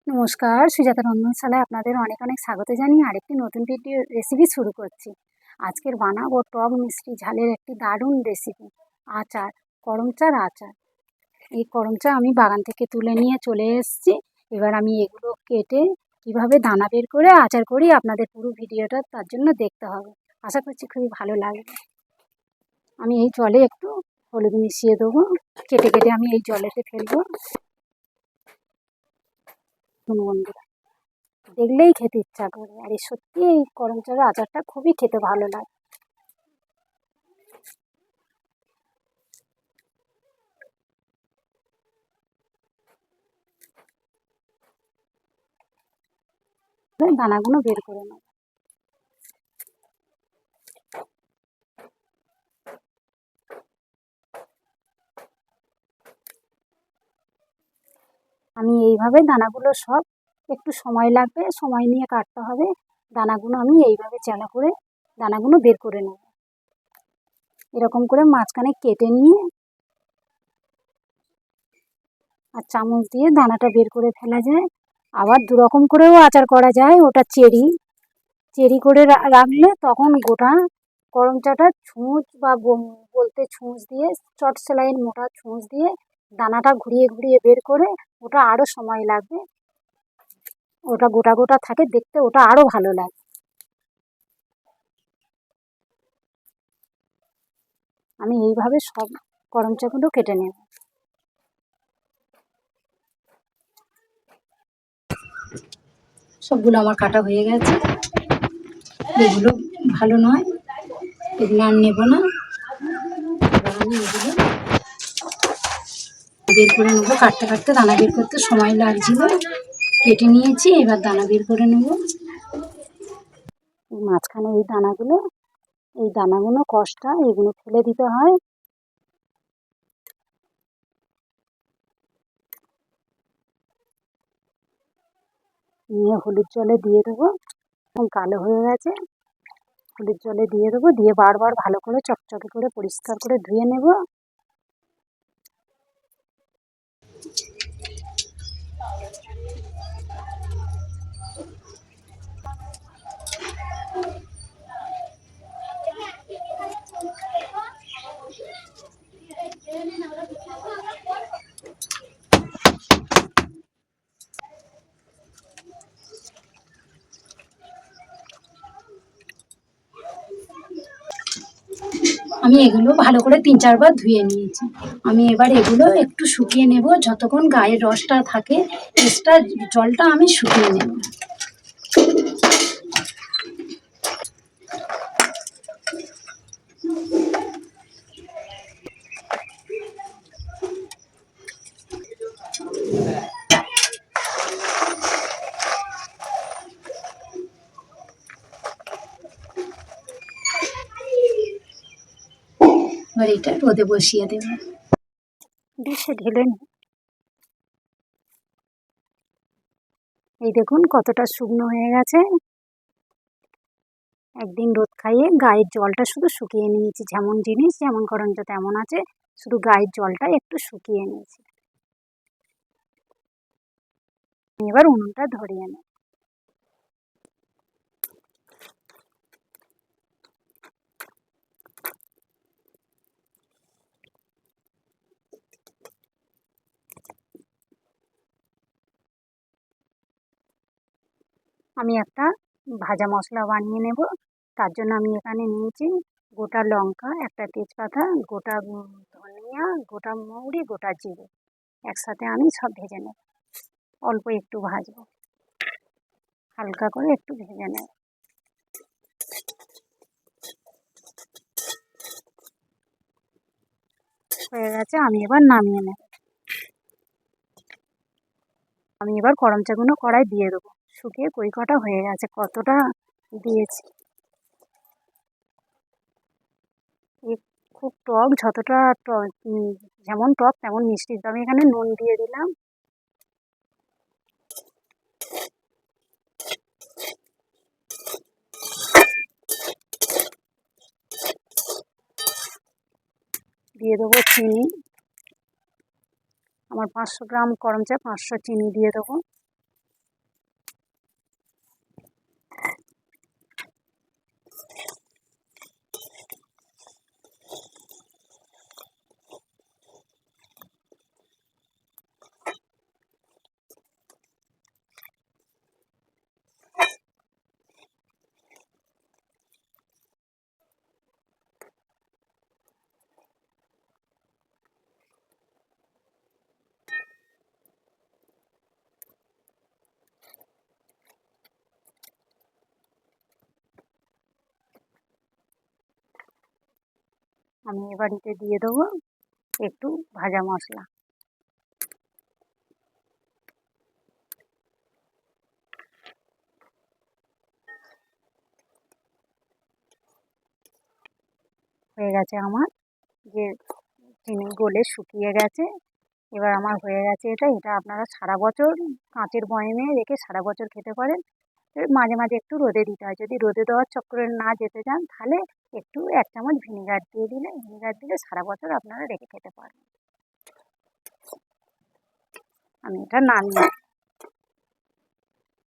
নমস্কার, সুজাতা রন্ধনশালায় আপনাদের অনেক অনেক স্বাগত জানিয়ে আরেকটি নতুন ভিডিও রেসিপি শুরু করছি। আজকের বানাবো টক মিষ্টি ঝালের একটি দারুণ রেসিপি, আচার, করমচার আচার। এই করমচা আমি বাগান থেকে তুলে নিয়ে চলে এসেছি। এবার আমি এগুলো কেটে কিভাবে দানা বের করে আচার করি আপনাদের পুরো ভিডিওটা তার জন্য দেখতে হবে। আশা করছি খুবই ভালো লাগবে। আমি এই জলে একটু হলুদ মিশিয়ে দেবো, কেটে কেটে আমি এই জলেতে ফেলবো। বন্ধুরা, দেখলেই খেতে ইচ্ছা করে, আর এই সত্যি এই করমচার আচারটা খুবই খেতে ভালো লাগে। দানাগুলো বের করে নেব। আমি এইভাবে দানাগুলো সব, একটু সময় লাগবে, সময় নিয়ে কাটতে হবে। দানাগুলো আমি এইভাবে চালা করে দানাগুলো বের করে নেব। এরকম করে মাঝখানে কেটে নিয়ে আর চামচ দিয়ে দানাটা বের করে ফেলা যায়। আবার দুরকম করেও আচার করা যায়। ওটা চেরি চেরি করে রাখলে তখন গোটা করমচাটা ছুঁচ বা বলতে ছুঁচ দিয়ে, চট সেলাইয়ের মোটা ছুঁচ দিয়ে দানাটা ঘুরিয়ে ঘুরিয়ে বের করে, ওটা আরও সময় লাগবে। ওটা গোটা গোটা থাকে দেখতে, ওটা আরও ভালো লাগে। আমি এইভাবে সব করমচাগুলো কেটে নেব। সবগুলো আমার কাটা হয়ে গেছে। এগুলো ভালো নয়, এগুলো আর নেব না। এবার আমি এগুলো বের করে নেবো। কাটতে কাটতে দানা বের করতে সময় লাগছিল, কেটে নিয়েছি। এবার দানা বের করে নেব। মাঝখানে এই দানাগুলো কষ্টা, এগুলো ফেলে দিতে হয়। নিয়ে হলুদ জলে দিয়ে দেবো। কালো হয়ে গেছে, হলুদ জলে দিয়ে দেবো। দিয়ে বারবার ভালো করে চকচকে করে পরিষ্কার করে ধুয়ে নেব। আমি এগুলো ভালো করে 3-4 বার ধুয়ে নিয়েছি। আমি এবার এগুলো একটু শুকিয়ে নেব। যতক্ষণ গায়ের রসটা থাকে, এক্সট্রা জলটা আমি শুকিয়ে নেব। এবার এটা রোদে বসিয়ে দেব। ডিশে ঢেলে নিই। এই দেখুন কতটা শুকনো হয়ে গেছে। একদিন রোদ খাইয়ে গায়ের জলটা শুধু শুকিয়ে নিয়েছি। যেমন জিনিস যেমন করমচা তেমন আছে, শুধু গায়ের জলটা একটু শুকিয়ে নিয়েছি। এবার উনুনটা ধরিয়ে নেব। আমি একটা ভাজা মশলা বানিয়ে নেব। তার জন্য আমি এখানে নিয়েছি গোটা লঙ্কা, একটা তেজপাতা, গোটা ধনিয়া, গোটা মৌরি, গোটা জিরে। একসাথে আমি সব ভেজে নেব। অল্প একটু ভাজবো, হালকা করে একটু ভেজে নেব। হয়ে গেছে, আমি এবার নামিয়ে নেব। আমি এবার করমচাগুলো কড়াই দিয়ে দেবো। শুকিয়ে কই কটা হয়ে গেছে, কতটা দিয়েছি। খুব টক, যতটা টক যেমন টক তেমন মিষ্টি। তো আমি এখানে নুন দিয়ে দিলাম। দিয়ে দেবো চিনি। আমার 500 গ্রাম করমচা, 500 চিনি দিয়ে দেবো। আমি এবারিতে দিয়ে দেবো একটু ভাজা মশলা। হয়ে গেছে আমার, যে চিনি গলে শুকিয়ে গেছে। এবার আমার হয়ে গেছে এটা আপনারা সারা বছর কাঁচের বয়ামে রেখে সারা বছর খেতে পারেন। মাঝে মাঝে একটু রোদে দিতে হয়, যদি রোদে দেওয়ার চক্করে না যেতে চান তাহলে একটু 1 চামচ ভিনেগার দিয়ে দিলে, ভিনেগার দিলে সারা বছর আপনারা রেখে খেতে পারবেন। আমি এটা নামিয়ে